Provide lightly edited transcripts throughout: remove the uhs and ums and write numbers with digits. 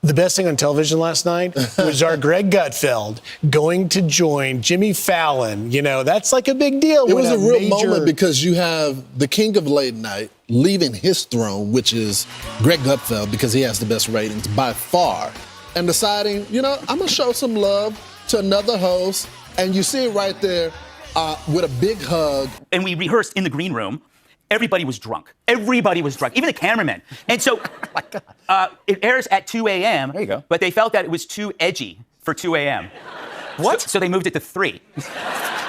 The best thing on television last night was our Greg Gutfeld going to join Jimmy Fallon. You know, that's like a big deal. It was a real moment because you have the king of late night leaving his throne, which is Greg Gutfeld, because he has the best ratings by far, and deciding, you know, I'm going to show some love to another host. And you see it right there with a big hug. And we rehearsed in the green room. Everybody was drunk. Everybody was drunk, even the cameramen. And so it airs at 2 a.m. There you go. But they felt that it was too edgy for 2 a.m. What? So they moved it to 3.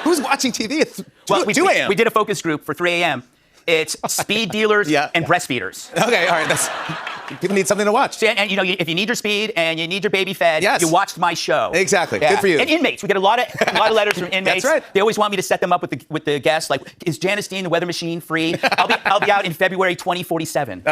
Who's watching TV at 2 a.m.? We did a focus group for 3 a.m. It's speed dealers and breastfeeders. Okay, all right. People need something to watch. And you know, if you need your speed and you need your baby fed, you watched my show. Exactly. Yeah. Good for you. And inmates. We get a lot of letters from inmates. That's right. They always want me to set them up with the guests. Like, is Janice Dean, the weather machine, free? I'll be out in February 2047.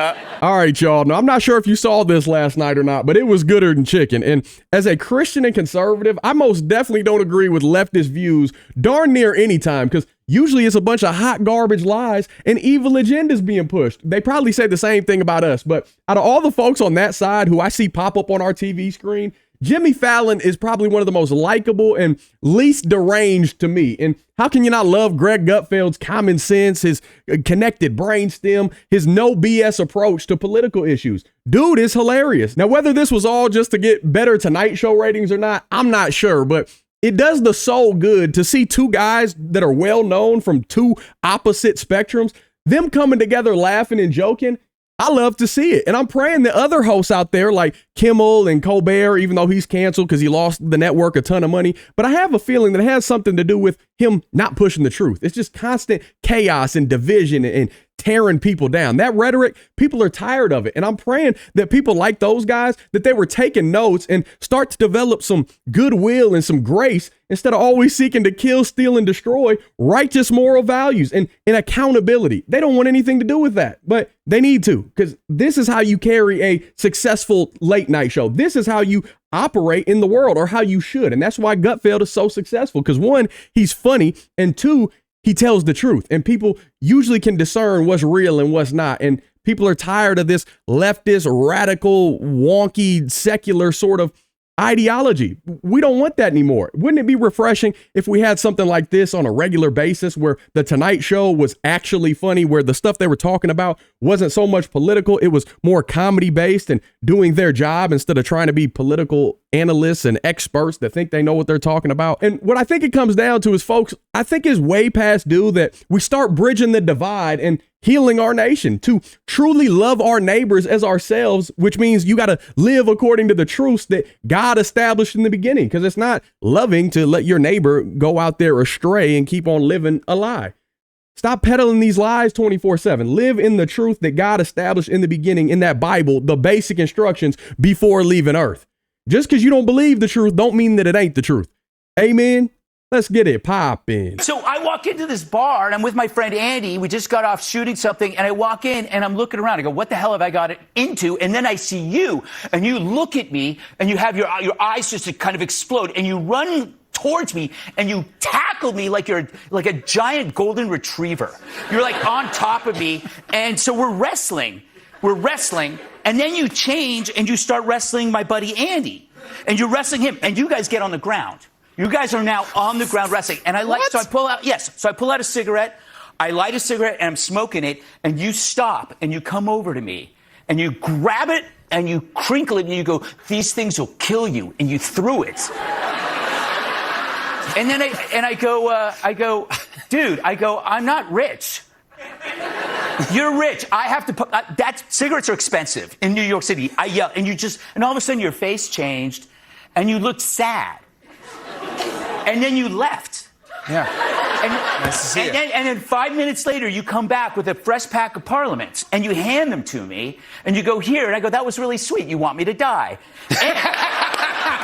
All right, y'all. Now, I'm not sure if you saw this last night or not, but it was gooder than chicken. And as a Christian and conservative, I most definitely don't agree with leftist views darn near any time, because usually it's a bunch of hot garbage lies and evil agendas being pushed. They probably say the same thing about us, but out of all the folks on that side who I see pop up on our TV screen, Jimmy Fallon is probably one of the most likable and least deranged to me. And how can you not love Greg Gutfeld's common sense, his connected brainstem, his no BS approach to political issues? Dude is hilarious. Now, whether this was all just to get better Tonight Show ratings or not, I'm not sure, but it does the soul good to see two guys that are well known from two opposite spectrums, them coming together laughing and joking. I love to see it. And I'm praying that other hosts out there like Kimmel and Colbert, even though he's canceled because he lost the network a ton of money, but I have a feeling that it has something to do with him not pushing the truth. It's just constant chaos and division and tearing people down. That rhetoric, people are tired of it. And I'm praying that people like those guys, that they were taking notes and start to develop some goodwill and some grace instead of always seeking to kill, steal, and destroy righteous moral values and accountability. They don't want anything to do with that, but they need to, because this is how you carry a successful late night show. This is how you operate in the world, or how you should. And that's why Gutfeld is so successful, because one, he's funny, and two, he tells the truth, and people usually can discern what's real and what's not. And people are tired of this leftist, radical, wonky, secular sort of ideology. We don't want that anymore. Wouldn't it be refreshing if we had something like this on a regular basis, where the Tonight Show was actually funny, where the stuff they were talking about wasn't so much political, it was more comedy based and doing their job instead of trying to be political analysts and experts that think they know what they're talking about? And what I think it comes down to is, folks, I think it's way past due that we start bridging the divide and healing our nation to truly love our neighbors as ourselves, which means you got to live according to the truths that God established in the beginning, because it's not loving to let your neighbor go out there astray and keep on living a lie. Stop peddling these lies 24/7. Live in the truth that God established in the beginning in that Bible, the basic instructions before leaving earth. Just because you don't believe the truth don't mean that it ain't the truth. Amen. Let's get it poppin'. So I walk into this bar, and I'm with my friend Andy. We just got off shooting something, and I walk in, and I'm looking around. I go, what the hell have I got it into? And then I see you, and you look at me, and you have your eyes just kind of explode, and you run towards me, and you tackle me like you're like a giant golden retriever. You're like on top of me, and so we're wrestling. And then you change, and you start wrestling my buddy Andy, and you're wrestling him, and you guys get on the ground. You guys are now on the ground wrestling. And so I pull out a cigarette, I light a cigarette, and I'm smoking it, and you stop, and you come over to me, and you grab it, and you crinkle it, and you go, these things will kill you, and you threw it. And then I go, dude, I'm not rich. You're rich. I have to cigarettes are expensive in New York City. I yell, and all of a sudden your face changed, and you looked sad. And then you left. Yeah. Nice to see you. And then 5 minutes later, you come back with a fresh pack of Parliaments, and you hand them to me, and you go, here. And I go, that was really sweet. You want me to die.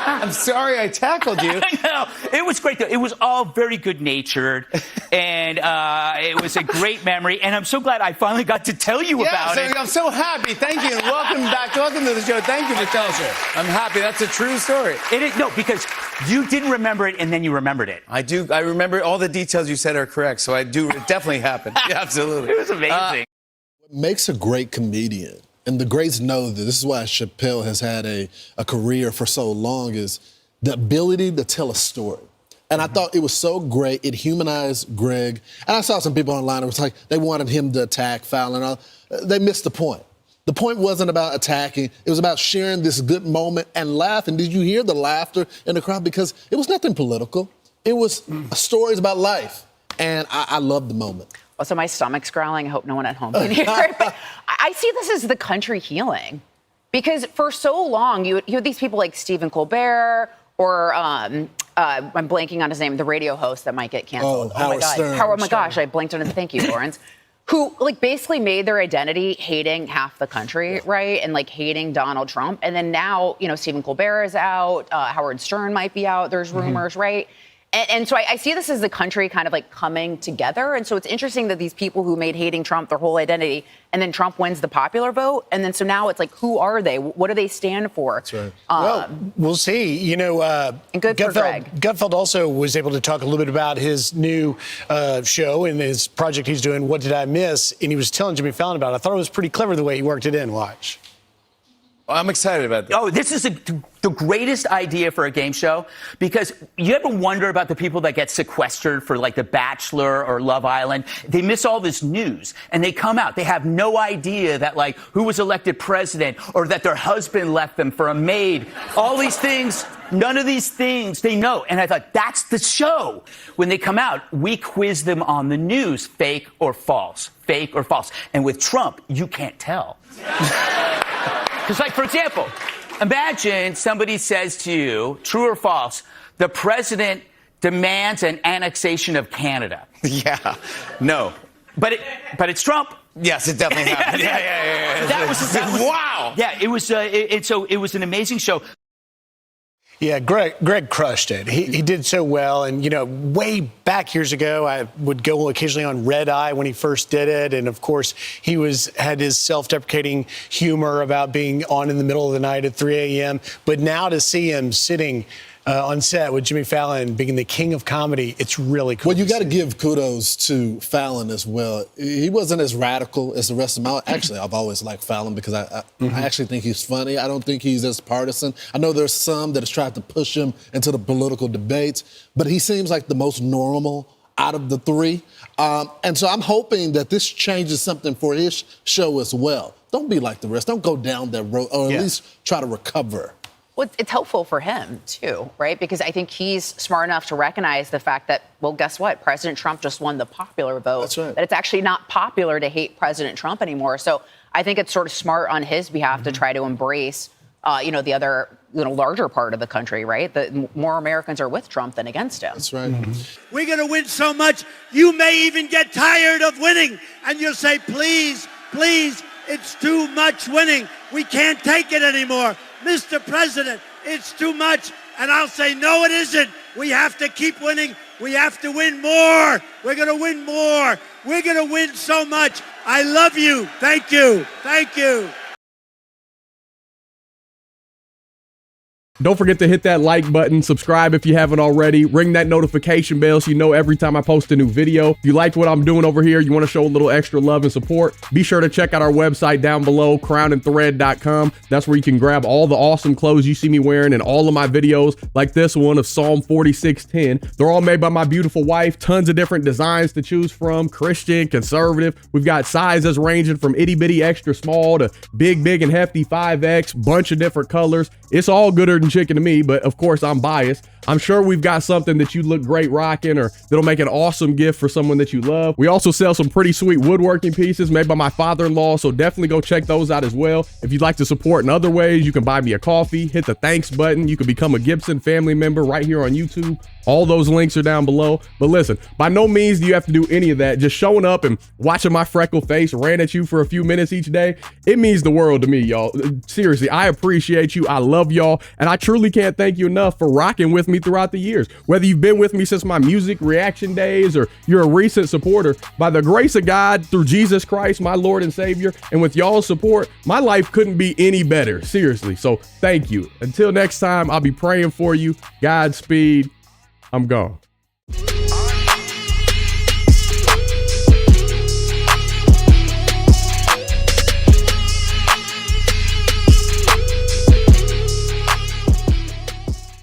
I'm sorry I tackled you. I know. It was great, though. It was all very good-natured, and it was a great memory. And I'm so glad I finally got to tell you about it. I'm so happy. Thank you, and welcome back. Welcome to the show. Thank you for telling us. I'm happy. That's a true story. No, because you didn't remember it, and then you remembered it. I do. I remember all the details you said are correct, so I do. It definitely happened. Yeah, absolutely. It was amazing. What makes a great comedian and the greats know that this is why Chappelle has had a career for so long, is the ability to tell a story. And I thought it was so great. It humanized Greg. And I saw some people online, it was like they wanted him to attack Fallon. They missed the point. The point wasn't about attacking. It was about sharing this good moment and laughing. Did you hear the laughter in the crowd? Because it was nothing political. It was stories about life. And I loved the moment. Also, my stomach's growling. I hope no one at home can hear it. But I see this as the country healing. Because for so long, you had these people like Stephen Colbert or I'm blanking on his name, the radio host that might get canceled. Oh my God. Stern. Oh my gosh, I blanked on his. Thank you, Lawrence. Who like basically made their identity hating half the country, right? And like hating Donald Trump. And then now, Stephen Colbert is out. Howard Stern might be out. There's rumors, right? And so I see this as the country kind of like coming together. And so it's interesting that these people who made hating Trump their whole identity, and then Trump wins the popular vote. And then so now it's like, who are they? What do they stand for? That's right. Well, we'll see. And good for Greg. Gutfeld also was able to talk a little bit about his new show and his project he's doing, What Did I Miss? And he was telling Jimmy Fallon about it. I thought it was pretty clever the way he worked it in. Watch. I'm excited about this. Oh, this is the greatest idea for a game show, because you ever wonder about the people that get sequestered for like The Bachelor or Love Island? They miss all this news and they come out. They have no idea that like who was elected president or that their husband left them for a maid. All these things, none of these things they know. And I thought, that's the show. When they come out, we quiz them on the news, fake or false, fake or false. And with Trump, you can't tell. Because, like, for example, imagine somebody says to you, true or false, the president demands an annexation of Canada. Yeah. No. But it's Trump. Yes, it definitely happened. Yeah. That was wow. Yeah, it was. It was an amazing show. Yeah, Greg crushed it. He did so well. And, way back years ago, I would go occasionally on Red Eye when he first did it. And, of course, he had his self-deprecating humor about being on in the middle of the night at 3 a.m. But now to see him sitting on set with Jimmy Fallon being the king of comedy, it's really cool. Well, you got to give kudos to Fallon as well. He wasn't as radical as the rest of them. Actually, I've always liked Fallon because I actually think he's funny. I don't think he's as partisan. I know there's some that has tried to push him into the political debates, but he seems like the most normal out of the three. And so I'm hoping that this changes something for his show as well. Don't be like the rest. Don't go down that road, or at least try to recover. Well, it's helpful for him, too, right? Because I think he's smart enough to recognize the fact that, well, guess what? President Trump just won the popular vote. That's right. That it's actually not popular to hate President Trump anymore. So I think it's sort of smart on his behalf to try to embrace, the other, larger part of the country, right? That more Americans are with Trump than against him. That's right. We're going to win so much, you may even get tired of winning. And you'll say, please, it's too much winning. We can't take it anymore. Mr. President, it's too much. And I'll say, no, it isn't. We have to keep winning. We have to win more. We're going to win more. We're going to win so much. I love you. Thank you. Thank you. Don't forget to hit that like button, subscribe if you haven't already, ring that notification bell so you know every time I post a new video. If you like what I'm doing over here, you want to show a little extra love and support, be sure to check out our website down below, crownandthread.com. That's where you can grab all the awesome clothes you see me wearing in all of my videos, like this one of Psalm 46:10. They're all made by my beautiful wife, tons of different designs to choose from, Christian, conservative. We've got sizes ranging from itty bitty extra small to big and hefty 5X, bunch of different colors. It's all gooder than chicken to me, but of course I'm biased. I'm sure we've got something that you look great rocking or that'll make an awesome gift for someone that you love. We also sell some pretty sweet woodworking pieces made by my father-in-law, so definitely go check those out as well. If you'd like to support in other ways, you can buy me a coffee, hit the thanks button. You can become a Gibson family member right here on YouTube. All those links are down below. But listen, by no means do you have to do any of that. Just showing up and watching my freckled face rant at you for a few minutes each day, it means the world to me, y'all. Seriously, I appreciate you. I love y'all. And I truly can't thank you enough for rocking with me throughout the years. Whether you've been with me since my music reaction days or you're a recent supporter, by the grace of God, through Jesus Christ, my Lord and Savior, and with y'all's support, my life couldn't be any better. Seriously. So thank you. Until next time, I'll be praying for you. Godspeed. I'm gone.